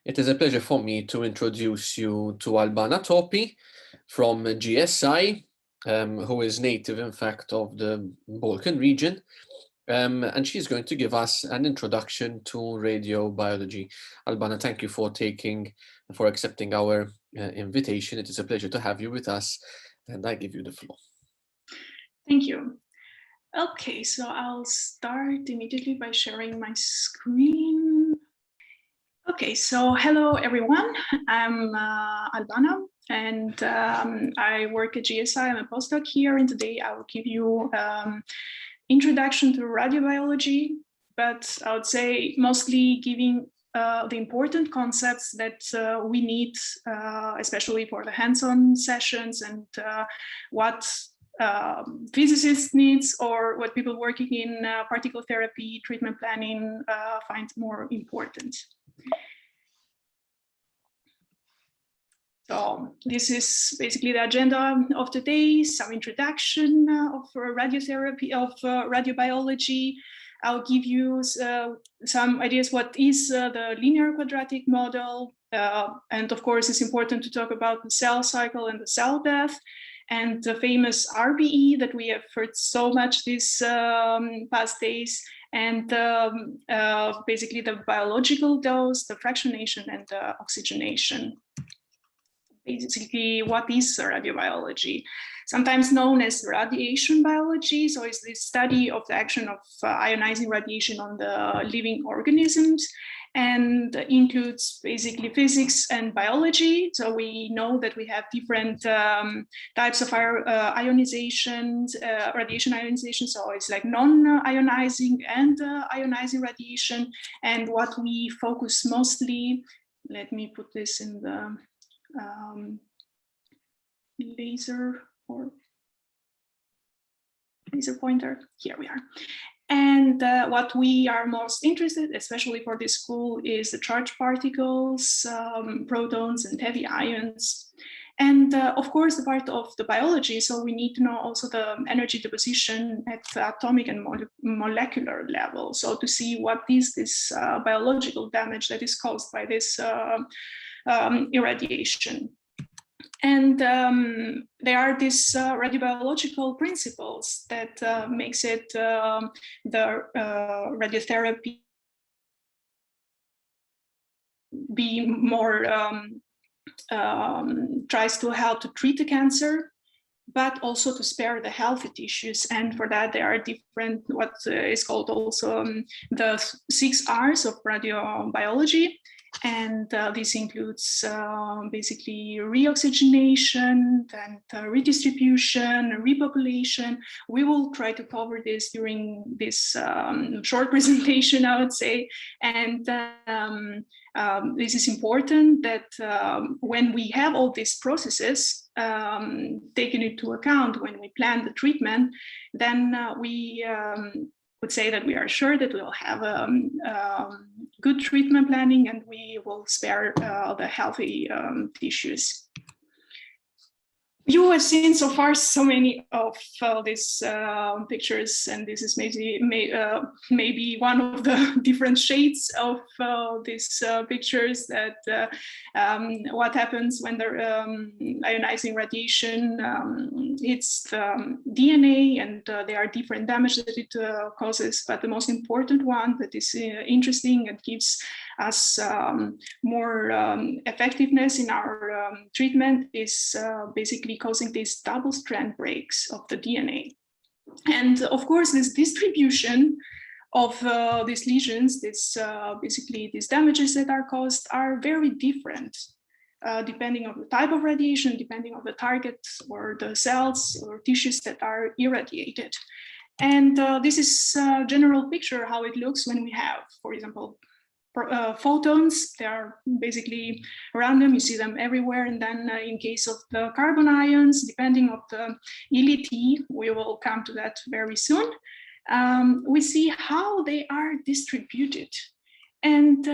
It is a pleasure for me to introduce you to Albana Topi from GSI, who is native, in fact, of the Balkan region. And she's going to give us an introduction to radiobiology. Albana, thank you for accepting our invitation. It is a pleasure to have you with us, and I give you the floor. Thank you. Okay, so I'll start immediately by sharing my screen. Okay, so hello everyone. I'm Albana, and I work at GSI. I'm a postdoc here, and today I will give you introduction to radiobiology, but I would say mostly giving the important concepts that we need, especially for the hands-on sessions, and what physicists needs or what people working in particle therapy, treatment planning find more important. So this is basically the agenda of today, some introduction of radiotherapy, of radiobiology. I'll give you some ideas what is the linear quadratic model. And of course, it's important to talk about the cell cycle and the cell death, and the famous RBE that we have heard so much these past days, and basically the biological dose, the fractionation, and the oxygenation. Basically, what is radiobiology? Sometimes known as radiation biology. So it's the study of the action of ionizing radiation on the living organisms, and includes basically physics and biology. So we know that we have different types of ionization, radiation ionization. So it's like non-ionizing and ionizing radiation. And what we focus mostly, let me put this in the laser pointer. Here we are. And what we are most interested, especially for this school, is the charged particles, protons, and heavy ions. And of course, the part of the biology. So we need to know also the energy deposition at the atomic and molecular level. So to see what is this biological damage that is caused by this irradiation. And there are these radiobiological principles that makes it the radiotherapy be more, tries to help to treat the cancer, but also to spare the healthy tissues. And for that, there are different, what is called also the 6 R's of radiobiology. And this includes basically reoxygenation and redistribution, repopulation. We will try to cover this during this short presentation, I would say. And this is important that when we have all these processes taken into account when we plan the treatment, then we would say that we are sure that we will have good treatment planning, and we will spare the healthy tissues. You have seen so far so many of these pictures, and this is maybe one of the different shades of these pictures, that what happens when the ionizing radiation hits the DNA, and there are different damage that it causes, but the most important one that is interesting and gives us more effectiveness in our treatment is basically causing these double strand breaks of the DNA. And of course, this distribution of these lesions, basically these damages that are caused, are very different depending on the type of radiation, depending on the target or the cells or tissues that are irradiated. And this is a general picture how it looks when we have, for example, photons. They are basically random, you see them everywhere. And then in case of the carbon ions, depending on the ELT, we will come to that very soon, we see how they are distributed. And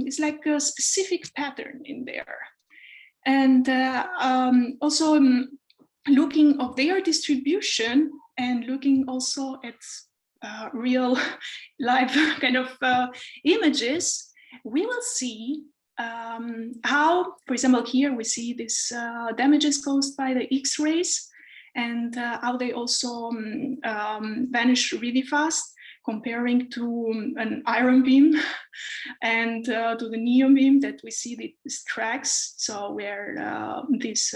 it's like a specific pattern in there. And also looking of their distribution and looking also at real life kind of images, we will see how, for example, here we see this damages caused by the X-rays, and how they also vanish really fast, comparing to an iron beam and to the neon beam that we see these tracks, so where these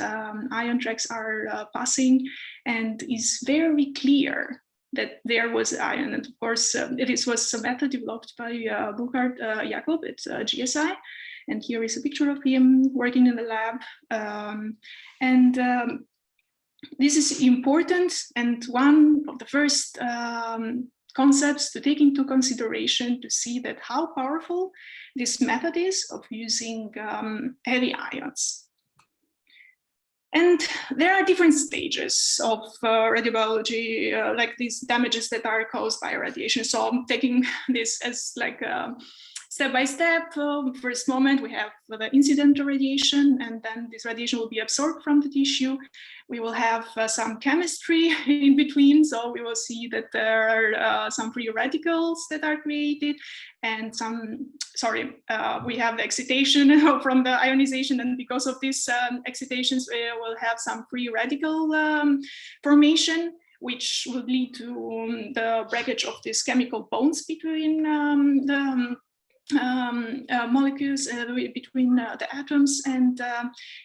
ion tracks are passing, and is very clear that there was ion. And of course, this was a method developed by Burkhard Jakob at GSI. And here is a picture of him working in the lab. This is important, and one of the first concepts to take into consideration to see that how powerful this method is of using heavy ions. And there are different stages of radiobiology, like these damages that are caused by radiation. So I'm taking this as like step by step. First moment, we have the incidental radiation, and then this radiation will be absorbed from the tissue. We will have some chemistry in between. So we will see that there are some free radicals that are created, and we have the excitation from the ionization. And because of these excitations, we will have some free radical formation, which will lead to the breakage of these chemical bonds between the molecules, between the atoms. And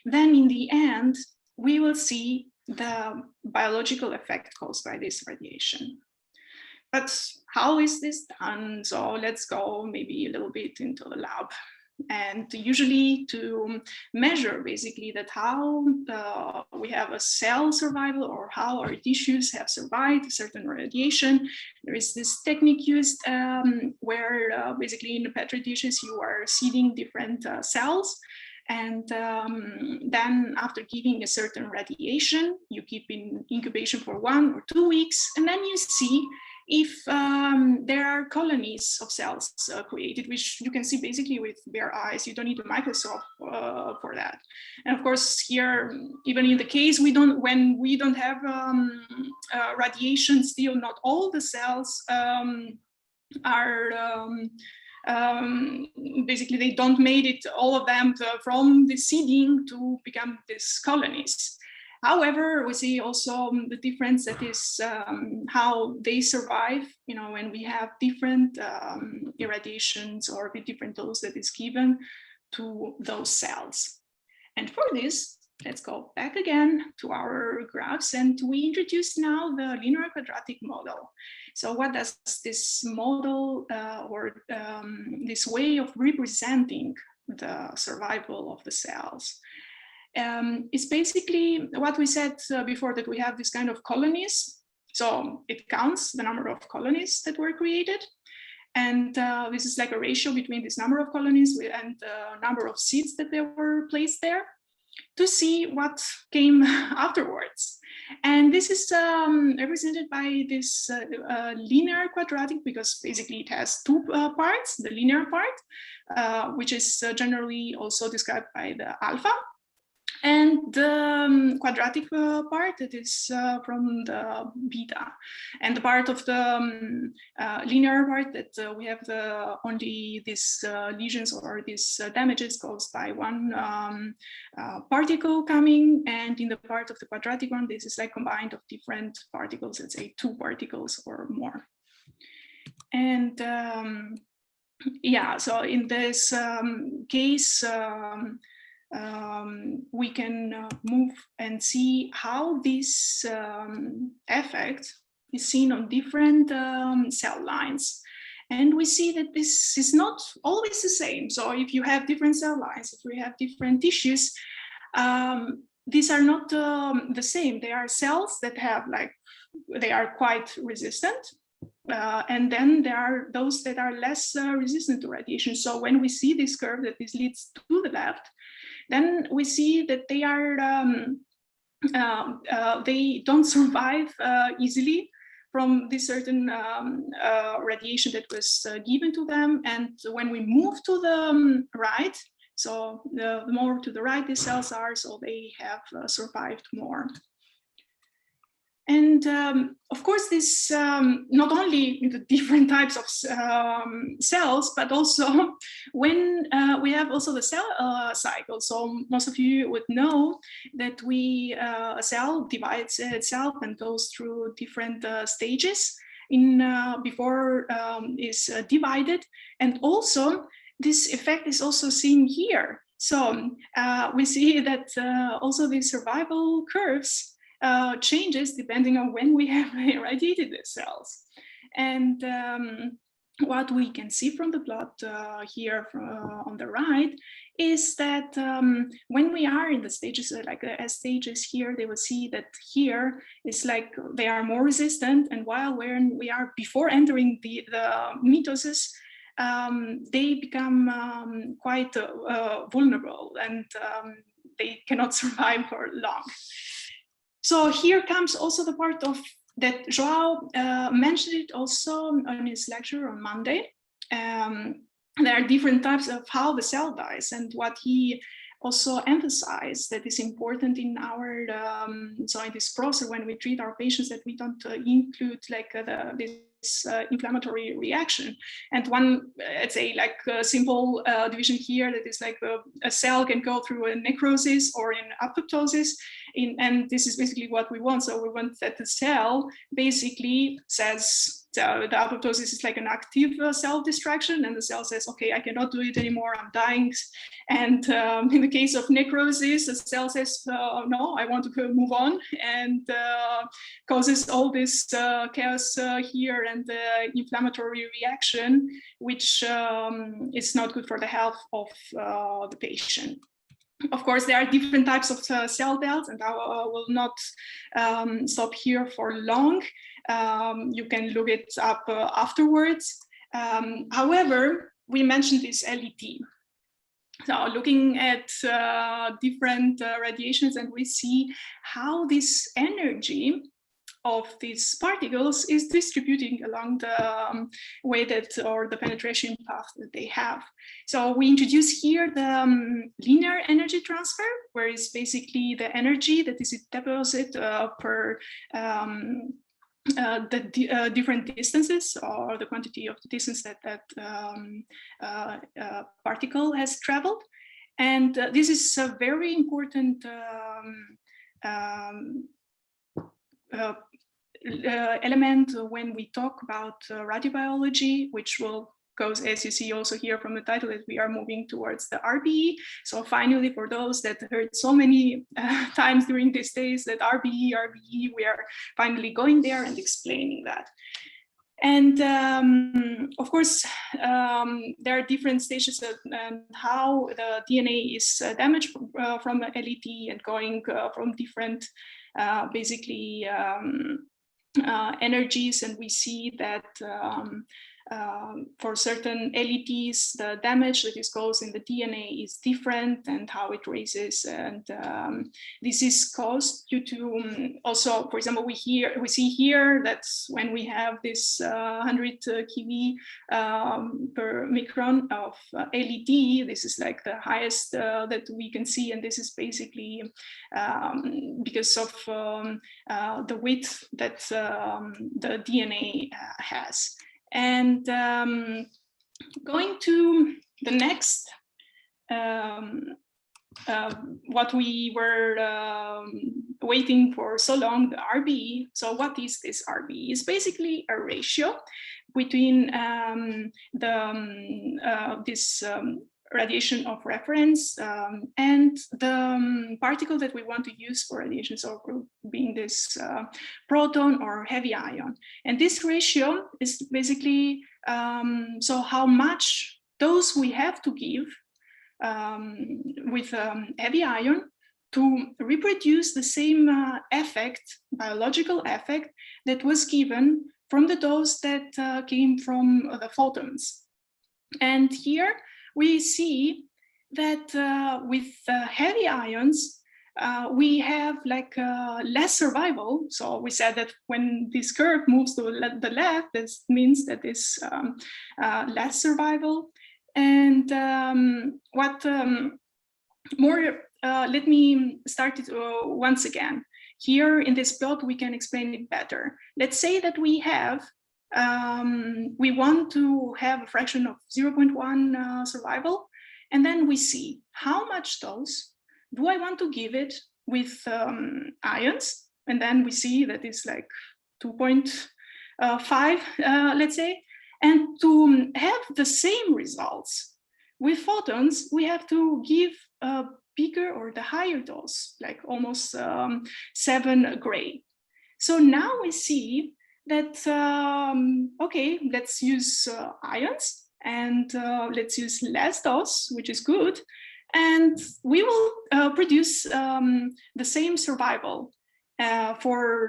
then in the end, we will see the biological effect caused by this radiation. But how is this done? So let's go maybe a little bit into the lab. And usually to measure basically that how we have a cell survival, or how our tissues have survived a certain radiation, there is this technique used where basically in the Petri dishes you are seeding different cells. And then after giving a certain radiation, you keep in incubation for 1 or 2 weeks, and then you see if there are colonies of cells created, which you can see basically with bare eyes. You don't need a microscope for that. And of course, here, even in the case when we don't have radiation, still not all the cells are basically they don't made it, all of them, from the seeding to become these colonies. However, we see also the difference that is how they survive, when we have different irradiations or with different dose that is given to those cells. And for this, let's go back again to our graphs, and we introduce now the linear quadratic model. So what does this model or this way of representing the survival of the cells? It's basically what we said before, that we have this kind of colonies. So it counts the number of colonies that were created. And this is like a ratio between this number of colonies and the number of seeds that they were placed there, to see what came afterwards. And this is represented by this linear quadratic, because basically it has 2 parts, the linear part, which is generally also described by the alpha, and the quadratic part that is from the beta. And the part of the linear part that we have only these lesions or these damages caused by 1 particle coming, and in the part of the quadratic one, this is like combined of different particles, let's say 2 particles or more. And yeah, so in this case, we can move and see how this effect is seen on different cell lines. And we see that this is not always the same. So if you have different cell lines, if we have different tissues, these are not the same. They are cells that have they are quite resistant. And then there are those that are less resistant to radiation. So when we see this curve that this leads to the left, then we see that they are they don't survive easily from this certain radiation that was given to them. And when we move to the right, so the more to the right the cells are, so they have survived more. And of course, this not only the different types of cells, but also when we have also the cell cycle. So most of you would know that a cell divides itself and goes through different stages before is divided. And also this effect is also seen here. So we see that also the survival curves changes depending on when we have irradiated the cells. And what we can see from the plot here on the right is that when we are in the stages, like the S stages here, they will see that here is like they are more resistant, and while when we are before entering the mitosis, they become quite vulnerable, and they cannot survive for long. So here comes also the part of that Joao mentioned it also on his lecture on Monday. There are different types of how the cell dies, and what he also emphasized that is important in our so in this process when we treat our patients, that we don't include like this inflammatory reaction. And one, let's say, like a simple division here, that is like a cell can go through a necrosis or an apoptosis, and this is basically what we want. So we want that the cell basically says, so the apoptosis is like an active self-destruction, and the cell says, okay, I cannot do it anymore, I'm dying. And in the case of necrosis, the cell says, no, I want to move on, and causes all this chaos here and the inflammatory reaction, which is not good for the health of the patient. Of course, there are different types of cell deaths, and I will not stop here for long. You can look it up afterwards. However, we mentioned this LET. So looking at different radiations, and we see how this energy of these particles is distributing along the way that, or the penetration path that they have. So we introduce here the linear energy transfer, where it's basically the energy that is deposited per the different distances, or the quantity of the distance that particle has traveled. And this is a very important element when we talk about radiobiology, which goes, as you see also here from the title, that we are moving towards the RBE. So finally, for those that heard so many times during these days that RBE, we are finally going there and explaining that. And of course, there are different stages of how the DNA is damaged from the LET, and going from different basically energies. And we see that for certain LETs, the damage that is caused in the DNA is different, and how it raises. And this is caused due to also, for example, we see here that when we have this 100 keV per micron of LED, this is like the highest that we can see, and this is basically because of the width that the DNA has. And going to the next, what we were waiting for so long, the RBE. So what is this RBE? It's basically a ratio between this radiation of reference and the particle that we want to use for radiation, so being this proton or heavy ion. And this ratio is basically so how much dose we have to give with heavy ion to reproduce the same effect, biological effect, that was given from the dose that came from the photons. And here we see that with heavy ions, we have like less survival. So we said that when this curve moves to the left, this means that it's less survival. And let me start it once again. here in this plot, we can explain it better. Let's say that we have, we want to have a fraction of 0.1 survival, and then we see how much dose do I want to give it with ions, and then we see that it's like 2.5, let's say. And to have the same results with photons, we have to give a bigger or the higher dose, like almost 7 gray. So now we see that, okay, let's use ions, and let's use less dose, which is good. And we will produce the same survival for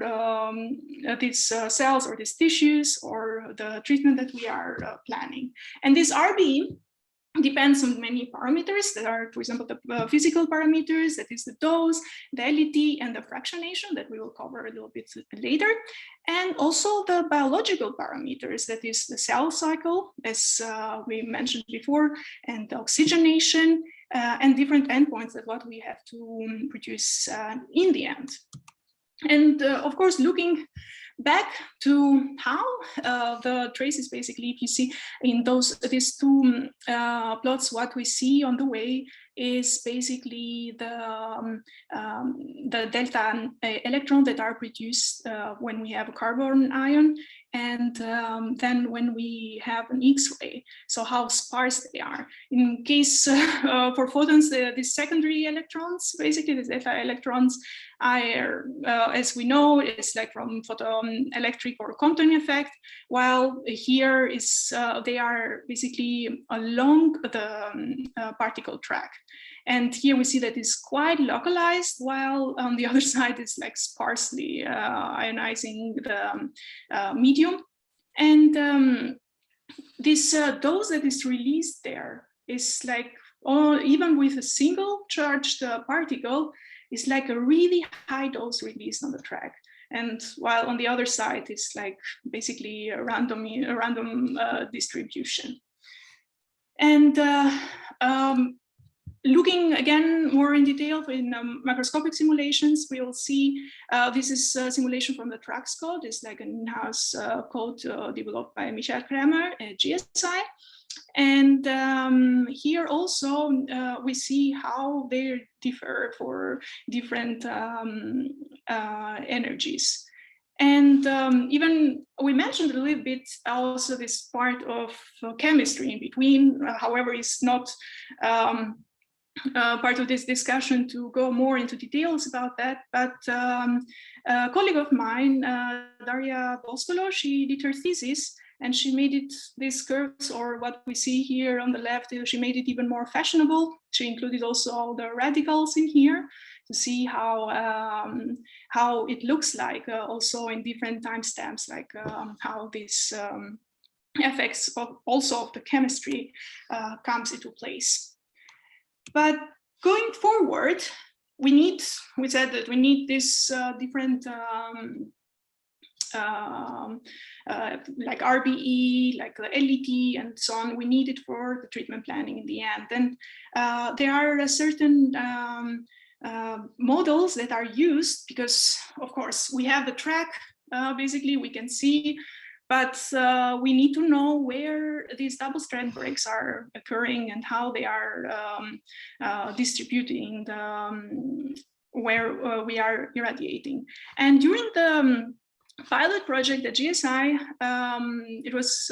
these cells or these tissues or the treatment that we are planning. And this RBE depends on many parameters that are, for example, the physical parameters, that is the dose, the LET, and the fractionation that we will cover a little bit later. And also the biological parameters, that is the cell cycle, as we mentioned before, and the oxygenation, and different endpoints that what we have to produce in the end. And of course, looking back to how the traces, basically, if you see in these two plots, what we see on the way is basically the delta electron that are produced when we have a carbon ion, and then when we have an X-ray, so how sparse they are. In case for photons, the secondary electrons, basically the delta electrons, are, as we know, it's like from photoelectric or Compton effect, while here is they are basically along the particle track. And here we see that it's quite localized, while on the other side it's like sparsely ionizing the medium. And this dose that is released there is like, even with a single charged particle, is like a really high dose released on the track. And while on the other side, it's like basically a random distribution. And looking again more in detail in macroscopic simulations, we will see this is a simulation from the TRAX code. It's like an in-house code developed by Michael Kramer at GSI. And here also we see how they differ for different energies. And even we mentioned a little bit also this part of chemistry in between, however, it's not part of this discussion to go more into details about that, but a colleague of mine, Daria Boskolo, she did her thesis, and she made it, these curves, or what we see here on the left, she made it even more fashionable. She included also all the radicals in here to see how it looks like, also in different timestamps, like how this effects of also of the chemistry comes into place. But going forward, we said that we need this different like RBE, like the LET and so on, we need it for the treatment planning in the end. Then there are certain models that are used because, of course, we have the track, basically we can see, but we need to know where these double strand breaks are occurring and how they are distributing where we are irradiating. And during the pilot project at GSI, it was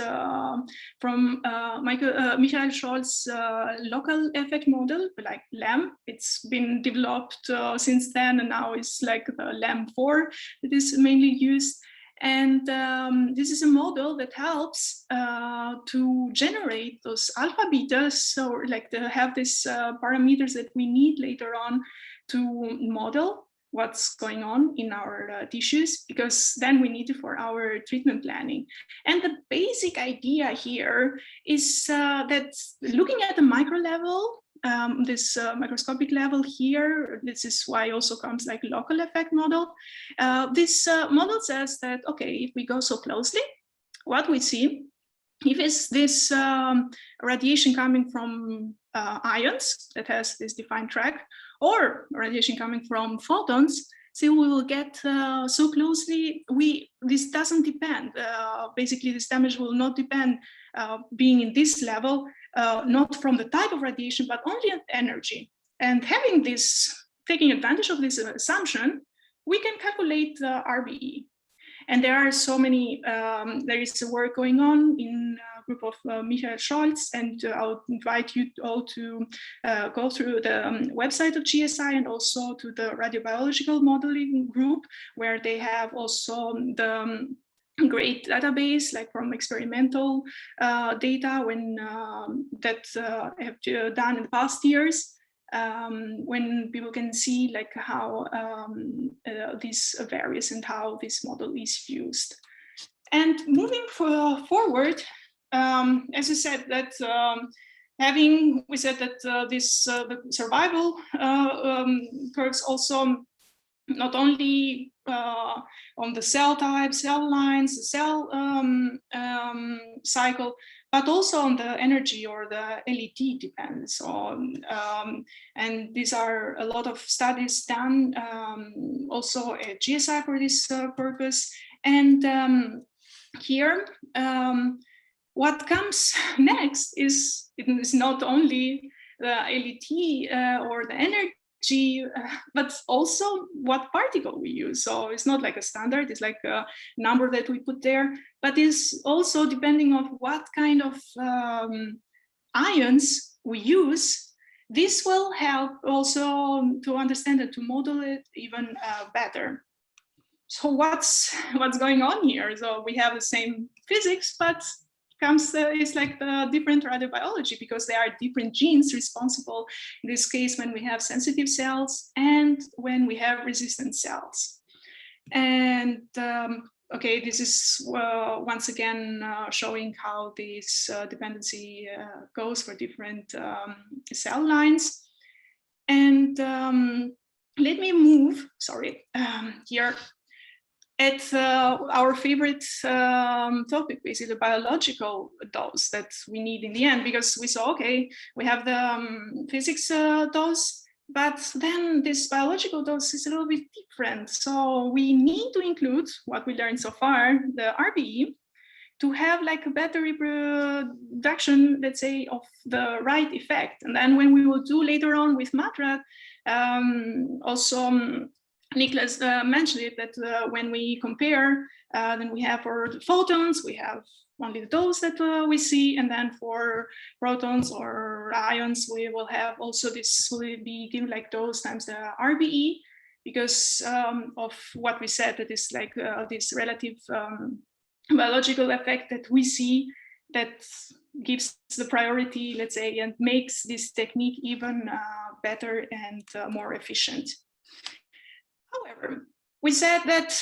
from Michael Scholl's local effect model, like LAM. It's been developed since then, and now it's like the LAM4 that is mainly used. And this is a model that helps to generate those alpha betas, so like to have these parameters that we need later on to model what's going on in our tissues, because then we need it for our treatment planning. And the basic idea here is that looking at the micro level, this microscopic level here, this is why also comes like local effect model. This model says that, okay, if we go so closely, what we see, if it's this radiation coming from ions that has this defined track, or radiation coming from photons, So we will get so closely. This doesn't depend. Basically, this damage will not depend being in this level, not from the type of radiation, but only on energy. And having this, taking advantage of this assumption, we can calculate the RBE. And there are so many, there is a work going on in a group of Michael Scholz, and I'll invite you all to go through the website of GSI and also to the radiobiological modeling group, where they have also the great database, like from experimental data when that have done in the past years. When people can see like how this varies and how this model is used. And moving forward, as I said, that we said that the survival curves also not only on the cell type, cell lines, the cell cycle, but also on the energy or the LET depends on. And these are a lot of studies done also at GSI for this purpose. And here, what comes next is, it is not only the LET or the energy, but also what particle we use. So it's not like a standard, it's like a number that we put there, but it's also depending on what kind of ions we use. This will help also to understand and to model it even better. So what's going on here? So we have the same physics, but it's like the different radiobiology, because there are different genes responsible in this case when we have sensitive cells and when we have resistant cells. And okay, this is once again showing how this dependency goes for different cell lines. And let me move, sorry, here at our favorite topic, basically the biological dose that we need in the end, because we saw, okay, we have the physics dose, but then this biological dose is a little bit different. So we need to include what we learned so far, the RBE, to have like a better reproduction, let's say, of the right effect. And then when we will do later on with MATRAD, also Nicholas mentioned it, that when we compare, then we have for the photons, we have only those that we see, and then for protons or ions, we will have also this will be given like those times the RBE, because of what we said, that is like this relative biological effect that we see that gives the priority, let's say, and makes this technique even better and more efficient. However, we said that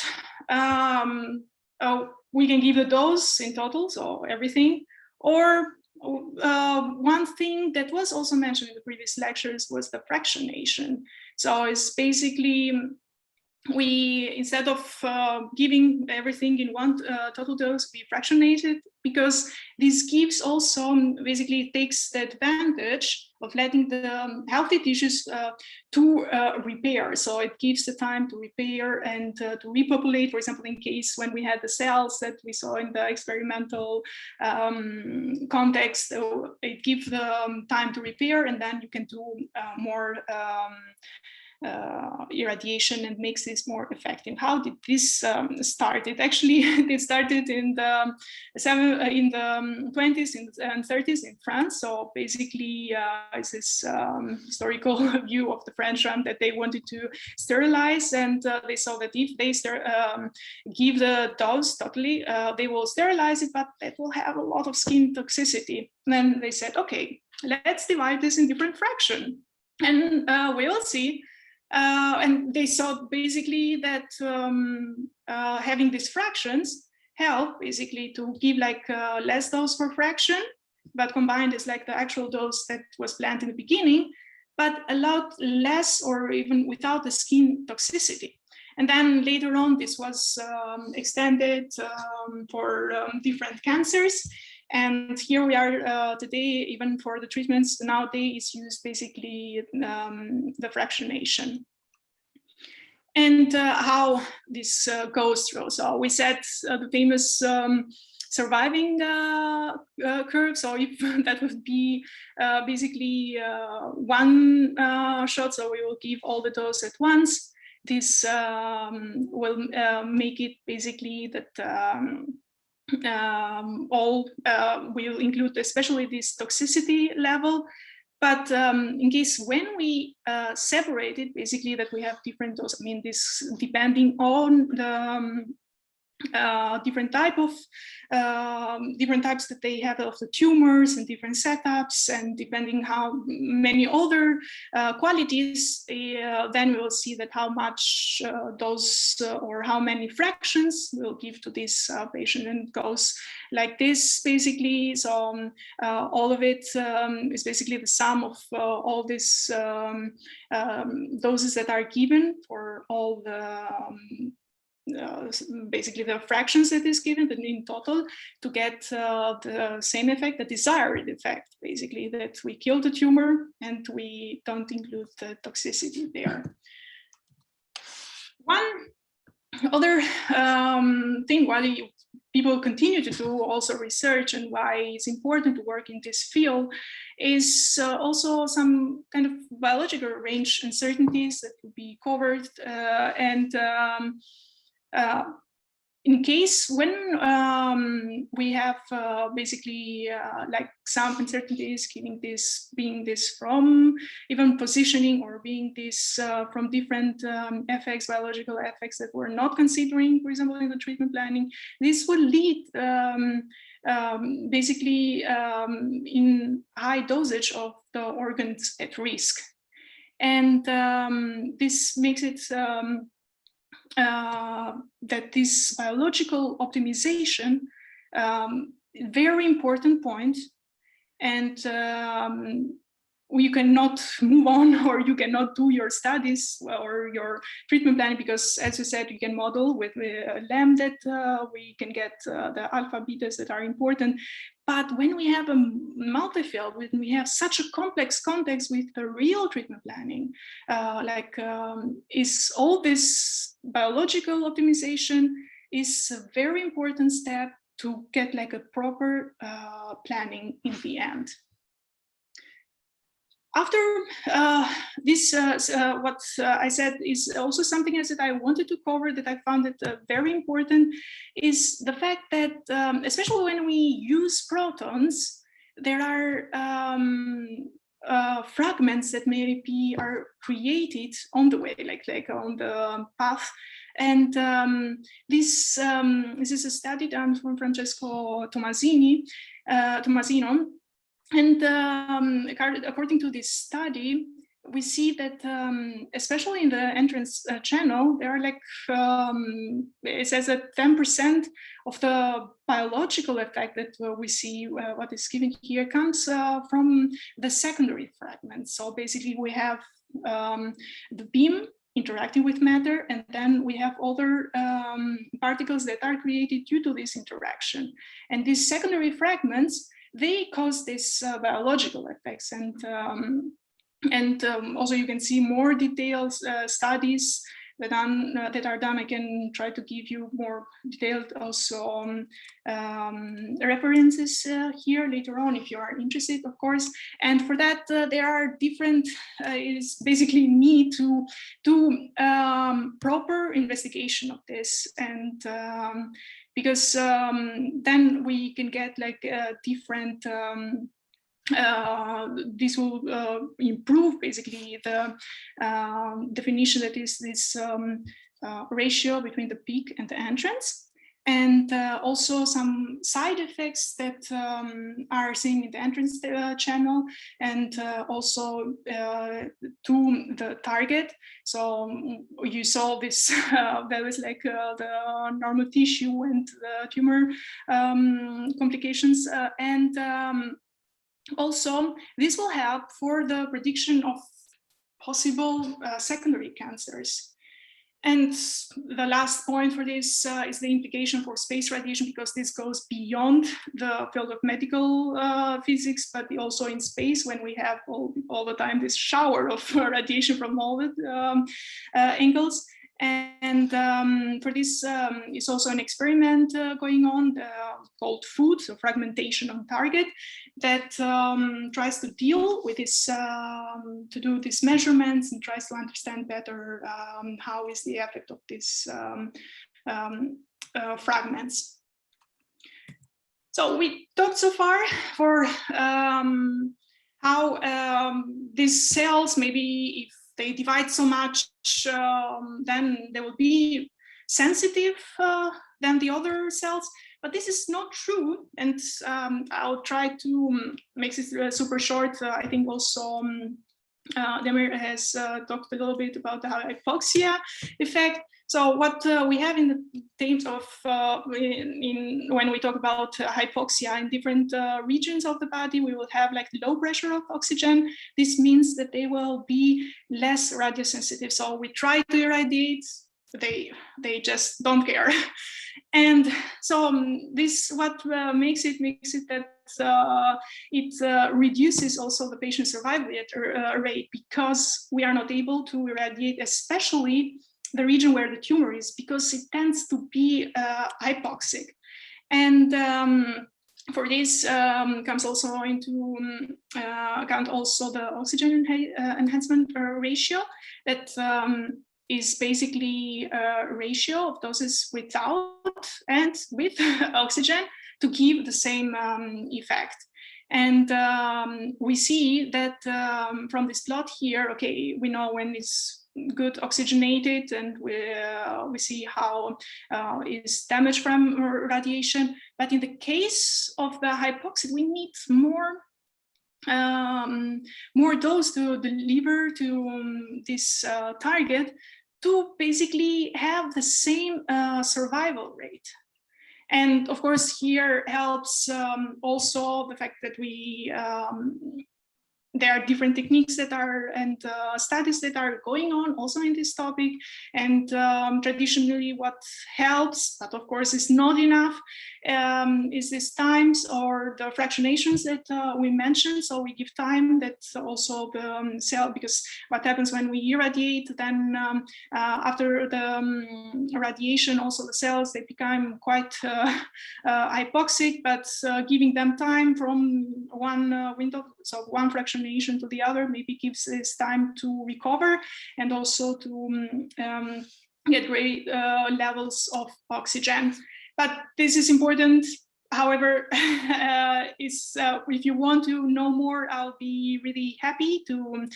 we can give the dose in total, so everything, or one thing that was also mentioned in the previous lectures was the fractionation. So it's basically, we, instead of giving everything in one total dose, we fractionate it, because this gives also, basically takes the advantage of letting the healthy tissues to repair. So it gives the time to repair and to repopulate, for example, in case when we had the cells that we saw in the experimental context, it gives the time to repair, and then you can do more irradiation and makes this more effective. How did this start? It actually it started in the 20s and 30s in France. So basically, it's this historical view of the French that they wanted to sterilize, and they saw that if they give the dose totally, they will sterilize it, but that will have a lot of skin toxicity. And then they said, okay, let's divide this in different fractions, and we will see. And they saw basically that having these fractions help basically to give like less dose per fraction, but combined is like the actual dose that was planned in the beginning, but a lot less or even without the skin toxicity. And then later on, this was extended for different cancers. And here we are today, even for the treatments nowadays, is used basically the fractionation. and how this goes through. So we set the famous surviving curve. So if that would be basically one shot, so we will give all the dose at once. This will make it basically that all will include especially this toxicity level. But in case when we separate it, basically that we have different doses. I mean, this depending on the different types that they have of the tumors and different setups, and depending how many other qualities, then we will see that how much dose or how many fractions we'll give to this patient, and it goes like this basically. So all of it is basically the sum of all these doses that are given for all the basically the fractions that is given, but in total to get the same effect, the desired effect, basically that we kill the tumor and we don't include the toxicity there. One other thing while people continue to do also research and why it's important to work in this field is also some kind of biological range uncertainties that will be covered in case when we have basically like some uncertainties, being this from even positioning or being this from different effects, biological effects that we're not considering, for example, in the treatment planning, this will lead basically in high dosage of the organs at risk. And this makes it that this biological optimization, very important point, and you cannot move on or you cannot do your studies or your treatment planning because, as you said, you can model with LAM that we can get the alpha betas that are important. But when we have a multi-field, when we have such a complex context with the real treatment planning, is all this biological optimization is a very important step to get like a proper planning in the end. After this, what I said is also something else that I wanted to cover that I found it very important is the fact that, especially when we use protons, there are fragments that maybe are created on the way, like on the path. And this is a study done from Francesco Tomasino. And according to this study, we see that especially in the entrance channel, there are like, it says that 10% of the biological effect that we see, what is given here, comes from the secondary fragments. So basically we have the beam interacting with matter, and then we have other particles that are created due to this interaction. And these secondary fragments, they cause these biological effects, and also you can see more detailed studies that are done. I can try to give you more detailed also references here later on if you are interested, of course. And for that, there are different. It is basically need to do proper investigation of this, and because then we can get like different. This will improve basically the definition that is this ratio between the peak and the entrance, and also some side effects that are seen in the entrance channel, and also to the target. So you saw this, there was like the normal tissue and the tumor complications, and also this will help for the prediction of possible secondary cancers. And the last point for this is the implication for space radiation, because this goes beyond the field of medical physics, but also in space, when we have all the time this shower of radiation from all the angles. And for this is also an experiment going on called food, so fragmentation on target, that tries to deal with this, to do these measurements and tries to understand better how is the effect of these fragments. So we talked so far for how these cells, maybe if they divide so much, then they will be sensitive than the other cells. But this is not true, and I'll try to make this super short. I think also Demir has talked a little bit about the hypoxia effect. So what we have in the terms of when we talk about hypoxia in different regions of the body, we will have like low pressure of oxygen. This means that they will be less radiosensitive. So we try to irradiate, they just don't care. And so this what makes it that it reduces also the patient survival rate, because we are not able to irradiate, especially the region where the tumor is, because it tends to be hypoxic. And for this comes also into account also the oxygen enhancement ratio, that is basically a ratio of doses without and with oxygen to give the same effect. And we see that from this plot here, okay, we know when it's good oxygenated, and we see how is damage from radiation. But in the case of the hypoxic, we need more dose to deliver to this target to basically have the same survival rate. And of course, here helps also the fact that we there are different techniques that are and studies that are going on also in this topic. And traditionally what helps, but of course is not enough, is these times or the fractionations that we mentioned. So we give time that also the cell, because what happens when we irradiate, then after the radiation, also the cells, they become quite hypoxic, but giving them time from one window, so one fractionation to the other, maybe gives this time to recover and also to get great levels of oxygen. But this is important. However, if you want to know more, I'll be really happy to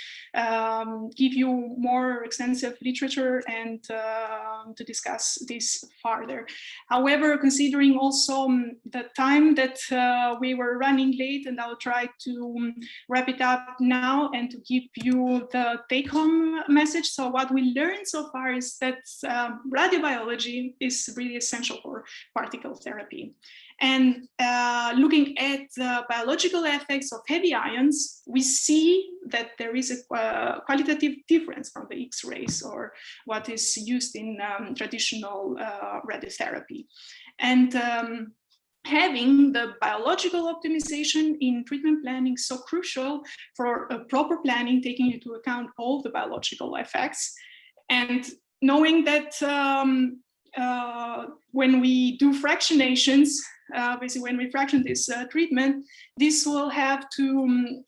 give you more extensive literature and to discuss this further. However, considering also the time that we were running late, and I'll try to wrap it up now and to give you the take-home message. So what we learned so far is that radiobiology is really essential for particle therapy. And looking at the biological effects of heavy ions, we see that there is a qualitative difference from the X-rays or what is used in traditional radiotherapy. And having the biological optimization in treatment planning is so crucial for a proper planning, taking into account all the biological effects. And knowing that when we do fractionations, basically when we fraction this treatment, this will have to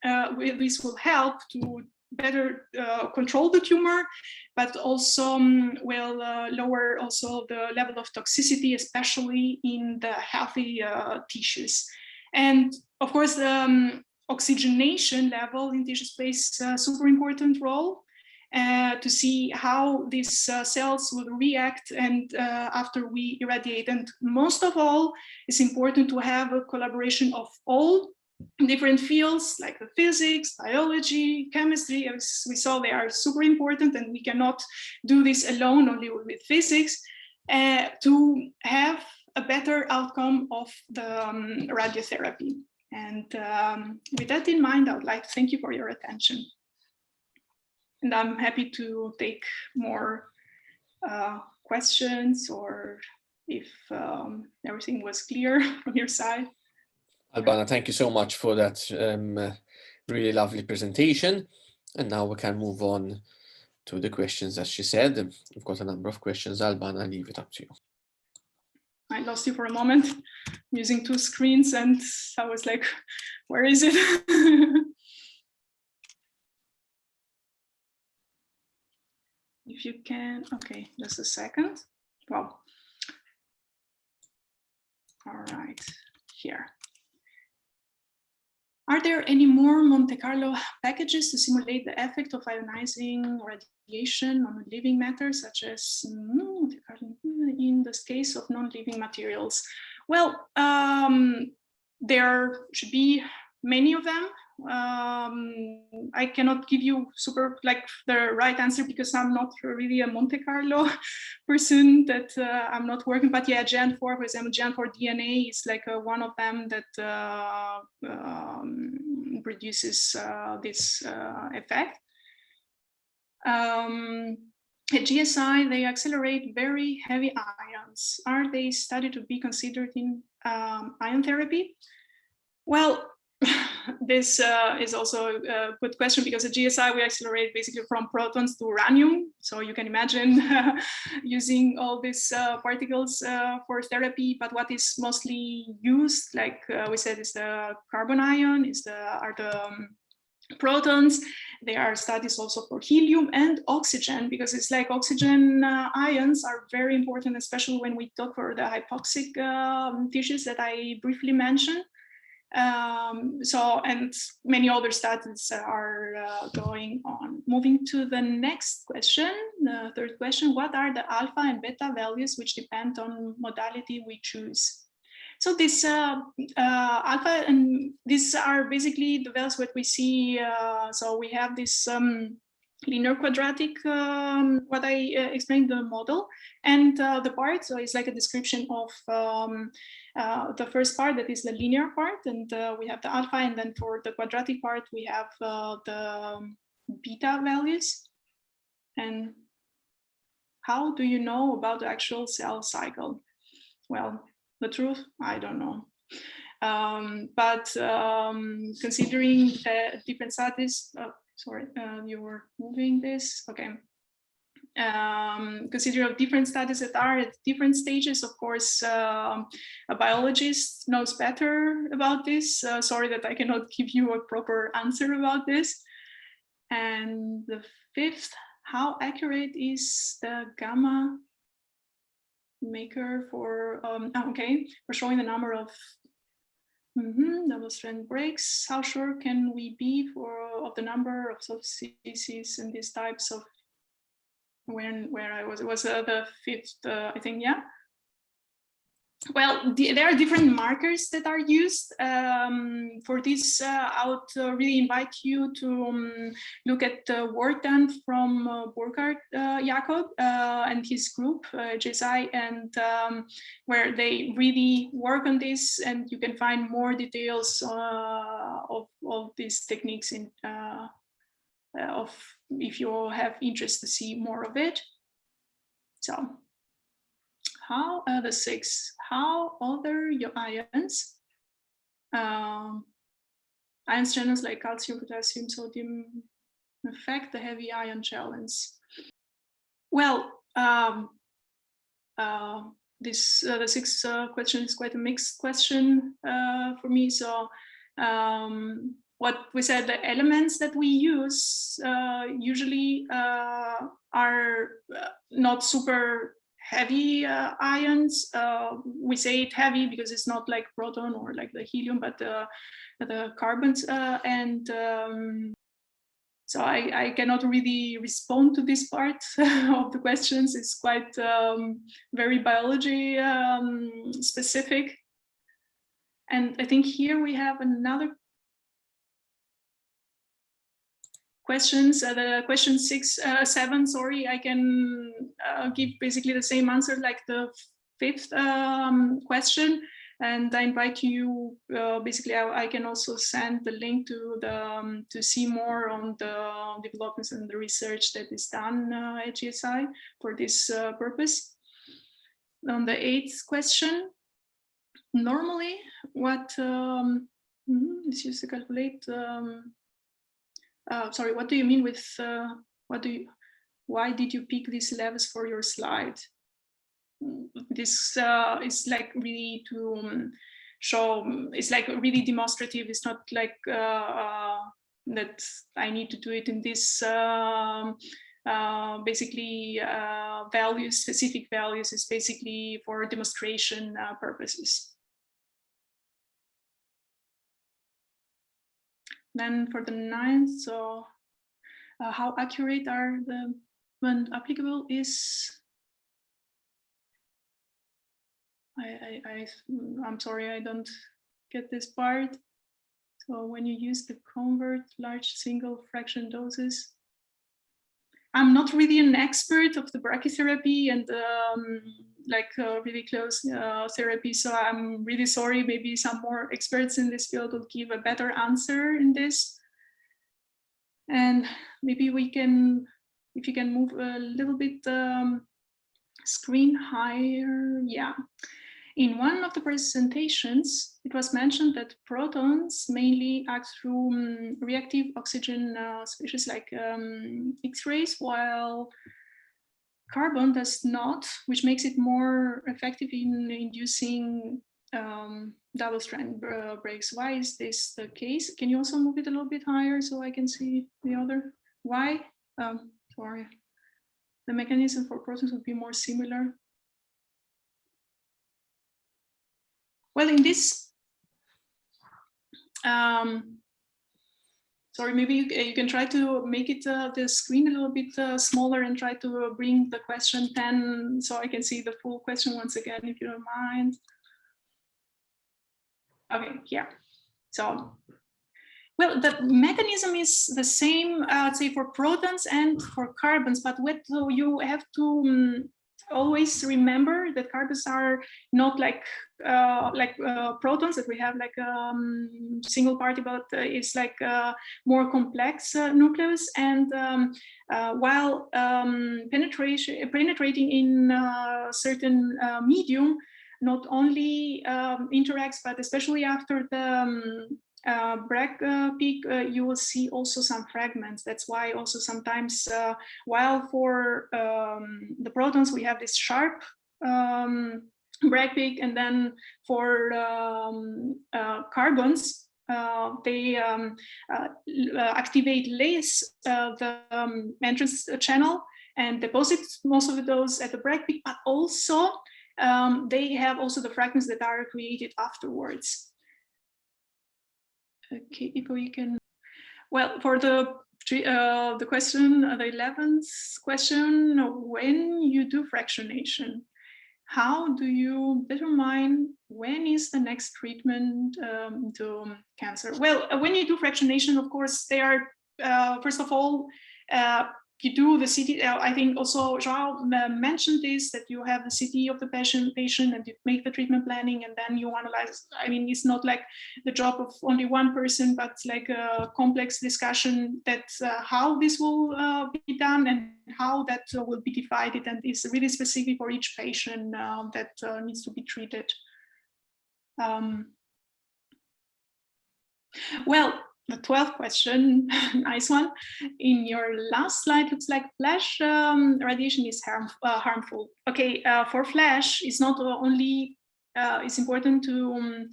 this will help to better control the tumor, but also will lower also the level of toxicity, especially in the healthy tissues. And of course, the oxygenation level in tissue plays a super important role. To see how these cells will react and after we irradiate. And most of all, it's important to have a collaboration of all different fields like the physics, biology, chemistry. As we saw, they are super important, and we cannot do this alone only with physics to have a better outcome of the radiotherapy. And with that in mind, I would like to thank you for your attention. And I'm happy to take more questions, or if everything was clear from your side. Albana, thank you so much for that really lovely presentation. And now we can move on to the questions, as she said. We've got a number of questions. Albana, I leave it up to you. I lost you for a moment. I'm using two screens and I was like, where is it? If you can, okay, just a second. Well, all right, here. Are there any more Monte Carlo packages to simulate the effect of ionizing radiation on living matter, such as in this case of non-living materials? Well, there should be many of them. I cannot give you the right answer because I'm not really a Monte Carlo person, that I'm not working, but yeah, Gen4, for example, Gen4 DNA is like one of them that produces this effect. At GSI, they accelerate very heavy ions. Are they studied to be considered in ion therapy? Well, this is also a good question, because at GSI we accelerate basically from protons to uranium. So you can imagine using all these particles for therapy. But what is mostly used, like we said, is the carbon ion, are the protons. There are studies also for helium and oxygen, because it's like oxygen ions are very important, especially when we talk for the hypoxic tissues that I briefly mentioned. And many other studies are going on. Moving to the next question, the third question: what are the alpha and beta values which depend on modality we choose? So this alpha, and these are basically the values that we see. So we have this linear quadratic, what I explained, the model, and the part, so it's like a description of the first part, that is the linear part, and we have the alpha, and then for the quadratic part we have the beta values. And how do you know about the actual cell cycle? Well, the truth, I don't know. But considering the different studies, you were moving this, okay. Considering different studies that are at different stages, of course, a biologist knows better about this. Sorry that I cannot give you a proper answer about this. And the fifth, how accurate is the gamma maker for showing the number of double strand breaks? How sure can we be of the number of subspecies in these types of it was the fifth, I think, yeah. Well, there are different markers that are used for this. I would really invite you to look at the work done from Burkhard Jakob and his group, JSI, and where they really work on this, and you can find more details of these techniques in if you have interest to see more of it. So, how the six? How other ions, ions channels like calcium, potassium, sodium, affect the heavy ion challenge? Well, the sixth question is quite a mixed question for me. So. What we said, the elements that we use usually are not super heavy ions. We say it heavy because it's not like proton or like the helium, but the carbons. So I cannot really respond to this part of the questions. It's quite very biology specific. And I think here we have another questions. The question 7, sorry, I can give basically the same answer like the fifth question. And I invite you, basically, I can also send the link to see more on the developments and the research that is done at GSI for this purpose. On the 8th question, normally what is used to calculate, sorry, what do you mean with, Why did you pick these levels for your slide? This is like really to show, it's like really demonstrative. It's not like that I need to do it in this basically values, specific values. Is basically for demonstration purposes. Then for the 9th, so how accurate are the, when applicable is, I'm sorry, I don't get this part. So when you use the convert large single fraction doses, I'm not really an expert of the brachytherapy and like really close therapy. So I'm really sorry, maybe some more experts in this field will give a better answer in this. And maybe we can, if you can move a little bit screen higher, yeah. In one of the presentations, it was mentioned that protons mainly act through reactive oxygen species like X-rays, while carbon does not, which makes it more effective in inducing double-strand breaks. Why is this the case? Can you also move it a little bit higher so I can see the other? Why? Sorry. The mechanism for protons would be more similar. Well, in this, sorry, maybe you can try to make it the screen a little bit smaller and try to bring the question 10 so I can see the full question once again, if you don't mind. Okay, yeah. So, well, the mechanism is the same, say, for protons and for carbons, but what you have to always remember that carbons are not like protons, that we have like single particle, but it's like more complex nucleus. And while penetrating in certain medium, not only interacts, but especially after the Bragg peak, you will see also some fragments. That's why also sometimes, while for the protons we have this sharp Bragg peak, and then for carbons, they activate less the entrance channel and deposit most of those at the Bragg peak, but also they have also the fragments that are created afterwards. Okay, if we can, well, for the question, the 11th question, when you do fractionation, how do you determine when is the next treatment to cancer? Well, when you do fractionation, of course, they are, first of all, you do the CT. I think also Joao mentioned this, that you have the CT of the patient and you make the treatment planning, and then you analyze. I mean, it's not like the job of only one person, but it's like a complex discussion that how this will be done and how that will be divided, and it's really specific for each patient that needs to be treated. Well, the 12th question, nice one. In your last slide, looks like flash radiation is harmful. Okay, for flash, it's not only, it's important to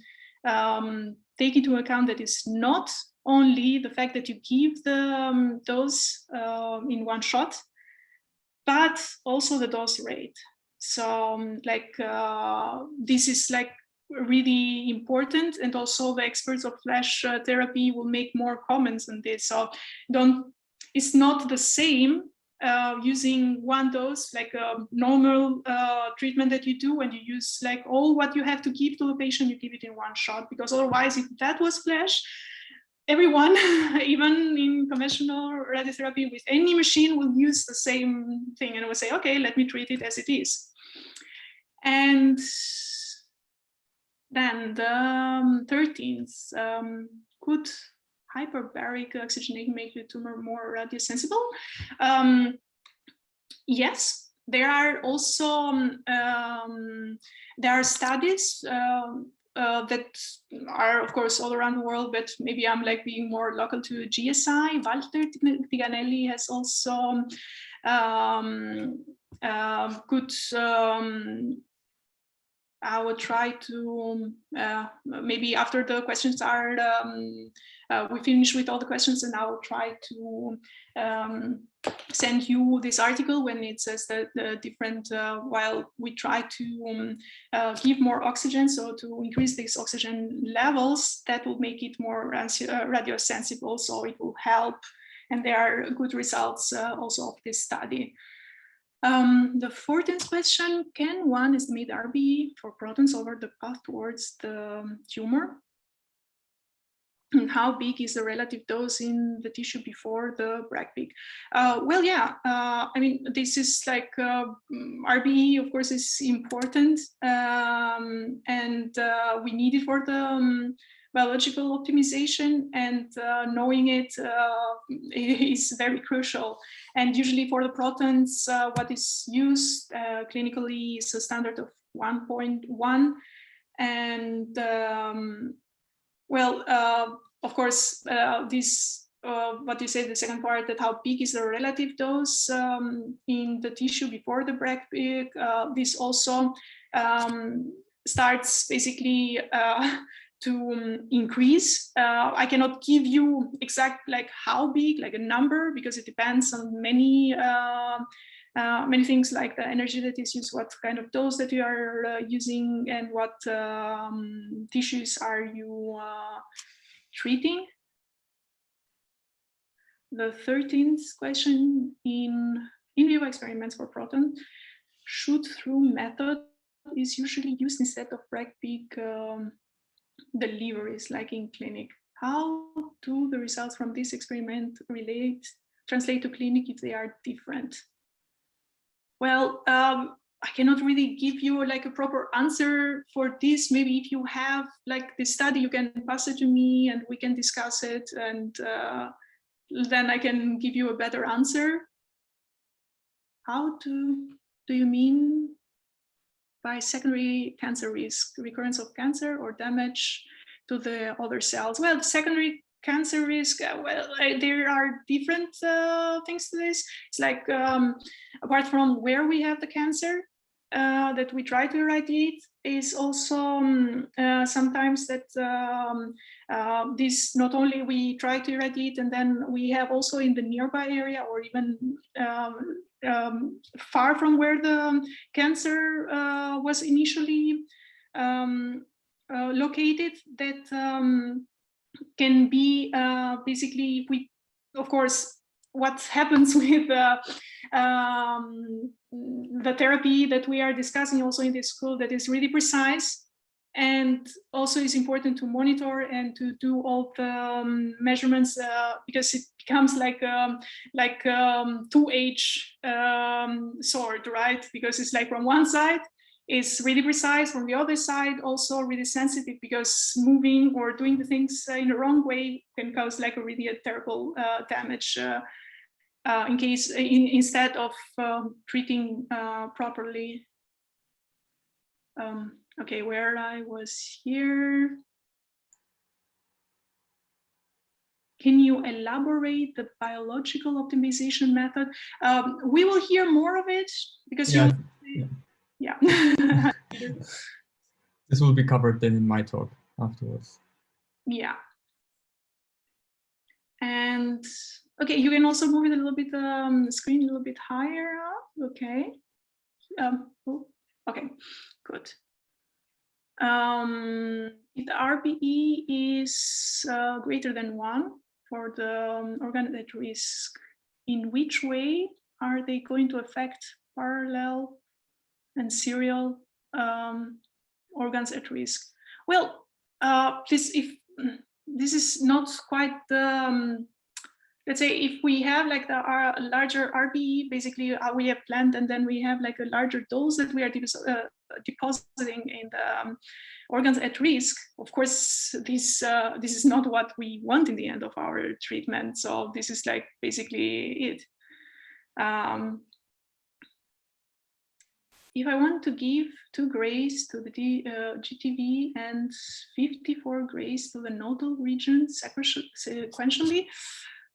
take into account that it's not only the fact that you give the dose in one shot, but also the dose rate. So like this is like really important, and also the experts of flash therapy will make more comments on this. So it's not the same using one dose, like a normal treatment that you do when you use like all what you have to give to the patient, you give it in one shot, because otherwise if that was flash, everyone, even in conventional radiotherapy with any machine, will use the same thing and will say, okay, let me treat it as it is. And then the 13th, could hyperbaric oxygenation make the tumor more radiosensible? Yes, there are also there are studies that are, of course, all around the world, but maybe I'm like being more local to GSI. Walter Tiganelli has also could I will try to maybe after the questions are we finish with all the questions, and I will try to send you this article when it says that the different while we try to give more oxygen, so to increase these oxygen levels, that will make it more radio sensible, so it will help, and there are good results also of this study. The 14th question, can one estimate RBE for protons over the path towards the tumor? And how big is the relative dose in the tissue before the Bragg peak? Well, yeah, I mean, this is like RBE, of course, is important, and we need it for the biological optimization, and knowing it is very crucial. And usually for the protons, what is used clinically is a standard of 1.1. And of course, this, what you say, the second part, that how big is the relative dose in the tissue before the Bragg peak, this also starts basically to increase. I cannot give you exact like how big, like a number, because it depends on many things, like the energy that is used, what kind of dose that you are using, and what tissues are you treating. The 13th question, in vivo experiments for proton, shoot-through method is usually used instead of Bragg peak deliveries, like in clinic. How do the results from this experiment translate to clinic if they are different? Well, I cannot really give you like a proper answer for this. Maybe if you have like this study, you can pass it to me and we can discuss it, and then I can give you a better answer. How do you mean by secondary cancer risk, recurrence of cancer or damage to the other cells? Well, secondary cancer risk, there are different things to this. It's like, apart from where we have the cancer that we try to irradiate, is also sometimes that this not only we try to irradiate, and then we have also in the nearby area, or even far from where the cancer was initially located, that can be basically, if we, of course, what happens with the therapy that we are discussing also in this school, that is really precise, and also is important to monitor and to do all the measurements, because it becomes like 2-edged sword, right? Because it's like from one side is really precise, from the other side also really sensitive, because moving or doing the things in the wrong way can cause like a really terrible damage in case instead of treating properly. Okay, where I was here. Can you elaborate the biological optimization method? We will hear more of it, because yeah. This will be covered then in my talk afterwards. Yeah. And okay, you can also move it a little bit, the screen a little bit higher up. Okay. Okay, good. If the RBE is greater than 1 for the organ at risk, in which way are they going to affect parallel and serial organs at risk? Well, this is not quite the, let's say, if we have like the larger RBE, basically we have planned, and then we have like a larger dose that we are depositing in the organs at risk. Of course, this is not what we want in the end of our treatment. So this is like basically it. If I want to give 2 grays to the GTV and 54 grays to the nodal region sequentially,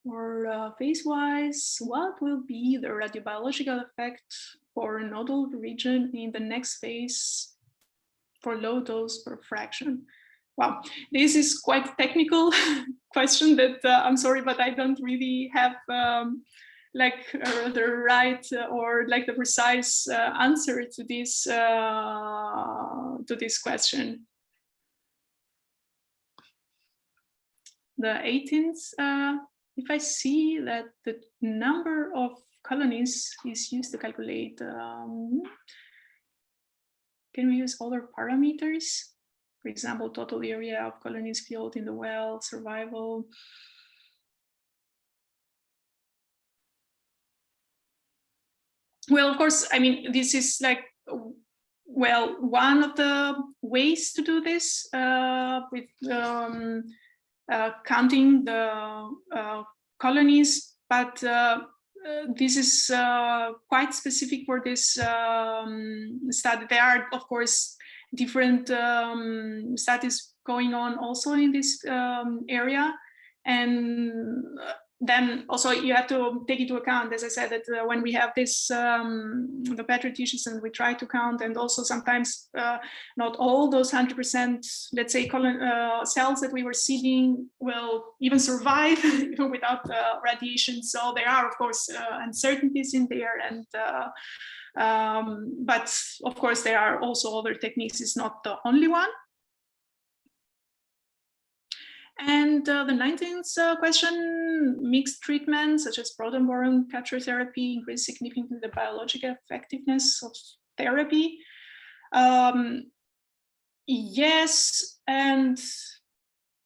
or phase-wise, what will be the radiobiological effect for nodal region in the next phase for low dose per fraction? Wow, this is quite technical question that I'm sorry, but I don't really have the right or like the precise answer to this question. The 18th, if I see that the number of colonies is used to calculate, can we use other parameters? For example, total area of colonies filled in the well, survival. Well, of course, I mean, this is like, well, one of the ways to do this with counting the colonies, but this is quite specific for this study. There are, of course, different studies going on also in this area, and then also you have to take into account, as I said, that when we have this the petri tissues and we try to count, and also sometimes not all those 100%, let's say, cells that we were seeding will even survive even without radiation. So there are, of course, uncertainties in there, and but of course there are also other techniques. It's not the only one. And the 19th question, mixed treatments such as proton-boron capture therapy increase significantly the biological effectiveness of therapy. Yes, and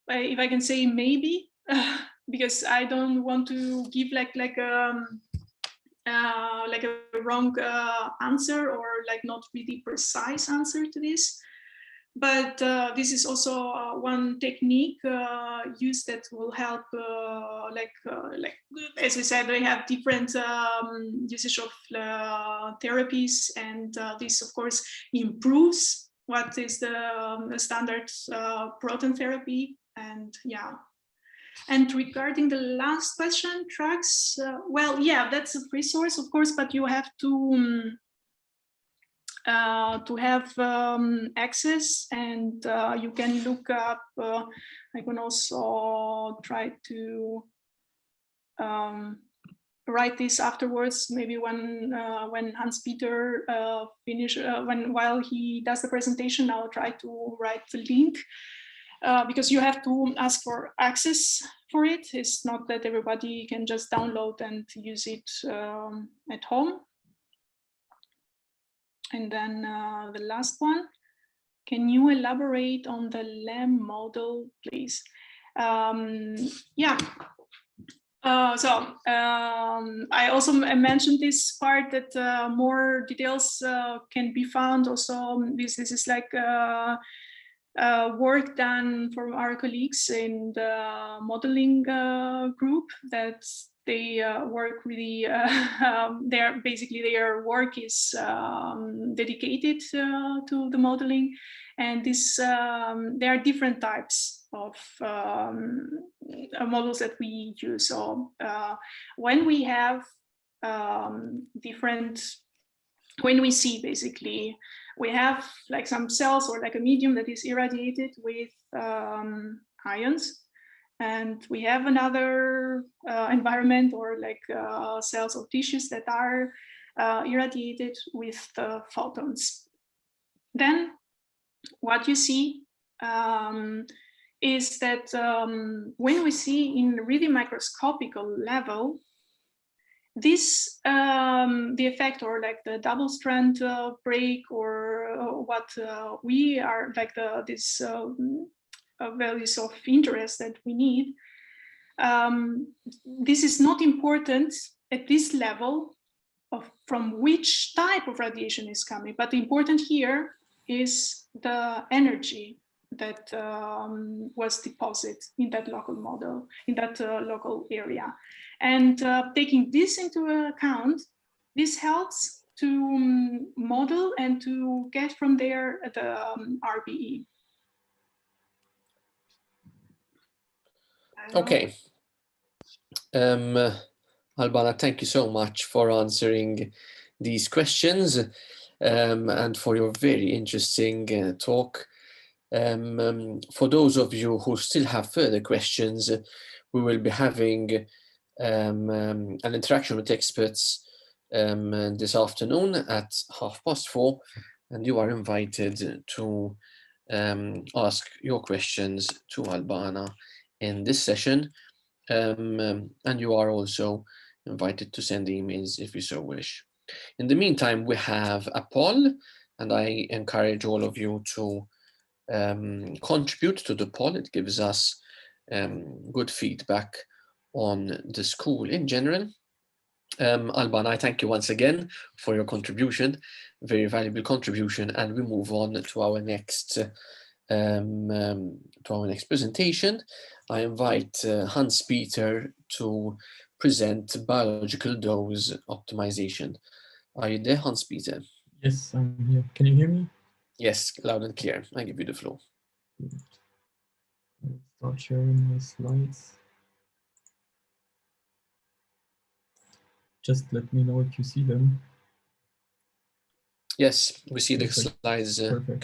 if I can say maybe, because I don't want to give like a wrong answer or like not really precise answer to this. But this is also one technique used that will help, as we said, they have different usage of therapies, and this, of course, improves what is the standard proton therapy. And yeah. And regarding the last question, tracks, well, yeah, that's a resource, of course, but you have to have access, and you can look up. I can also try to write this afterwards, maybe when Hans-Peter while he does the presentation, I'll try to write the link, because you have to ask for access for it. It's not that everybody can just download and use it at home. And then the last one, can you elaborate on the LEM model, please? Yeah. I also mentioned this part that more details can be found. Also, this is like work done from our colleagues in the modeling group, that they work really, their work is dedicated to the modeling, and this there are different types of models that we use. So when we have when we see basically, we have like some cells or like a medium that is irradiated with ions, and we have another environment or like cells or tissues that are irradiated with photons. Then what you see is that when we see in really microscopical level, this the effect, or like the double strand break, or what we are like this values of interest that we need, this is not important at this level of from which type of radiation is coming, but the important here is the energy that was deposited in that local model, in that local area. And taking this into account, this helps to model and to get from there the RBE. Okay. Albana, thank you so much for answering these questions and for your very interesting talk. For those of you who still have further questions, we will be having an interaction with experts this afternoon at 4:30, and you are invited to ask your questions to Albana in this session. And you are also invited to send emails if you so wish. In the meantime, we have a poll, and I encourage all of you to contribute to the poll. It gives us good feedback on the school in general. Albana, I thank you once again for your contribution, very valuable contribution, and we move on to our next presentation. I invite Hans-Peter to present biological dose optimization. Are you there, Hans-Peter? Yes, I'm here. Can you hear me? Yes, loud and clear. I give you the floor. I'll start sharing my slides. Just let me know if you see them. Yes, we see Perfect. the slides Perfect.